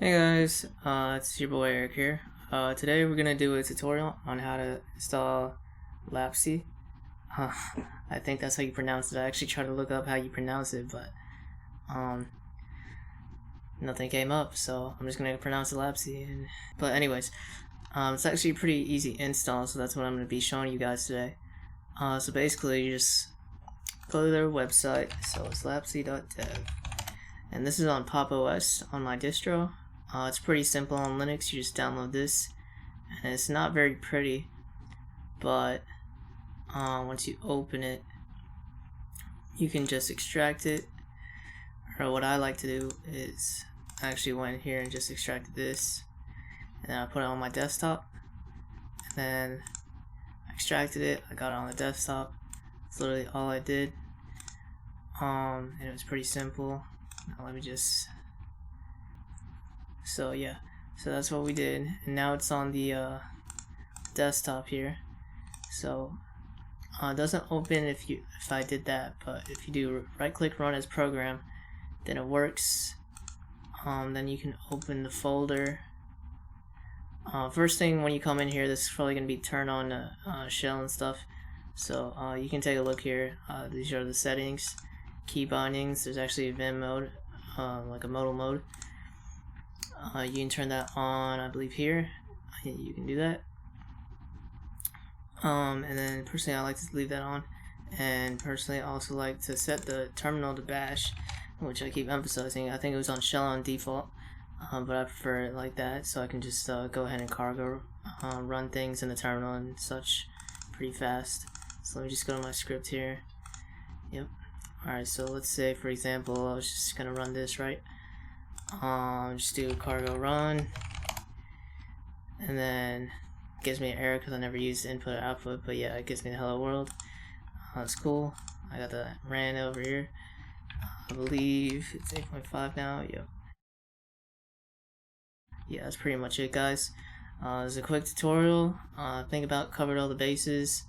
Hey guys, it's your boy Eric here. Today we're gonna do a tutorial on how to install Lapce. Uh, I think that's how you pronounce it. I actually tried to look up how you pronounce it, but nothing came up, so I'm just gonna pronounce it Lapce. But anyways, it's actually a pretty easy install, so that's what I'm gonna be showing you guys today. So basically, you just go to their website. So it's lapce.dev, and this is on Pop OS on my distro. It's pretty simple on Linux. You just download this, and it's not very pretty, but once you open it, you can just extract it. Or what I like to do is I actually went here and just extracted this, and then I put it on my desktop, and then I extracted it. I got it on the desktop. That's literally all I did, and it was pretty simple. Now let me just. So yeah, so that's what we did, and now it's on the desktop here. So it doesn't open if I did that, but if you do right click run as program, then it works. Then you can open the folder. First thing when you come in here, this is probably gonna be turned on shell and stuff. So you can take a look here. These are the settings, key bindings. There's actually a Vim mode, like a modal mode. You can turn that on, I believe here. You can do that. And then personally I like to leave that on. And personally I also like to set the terminal to bash, which I keep emphasizing. I think it was on shell on default, but I prefer it like that, so I can just go ahead and cargo run things in the terminal and such pretty fast. So let me just go to my script here. Yep. Alright, so let's say for example I was just gonna run this, right? Just do cargo run, and then it gives me an error because I never used input or output, but yeah, it gives me the hello world. That's cool. I got the ran over here. I believe it's 8.5 now. Yep. Yeah, that's pretty much it, guys. It's a quick tutorial. I think about covered all the bases.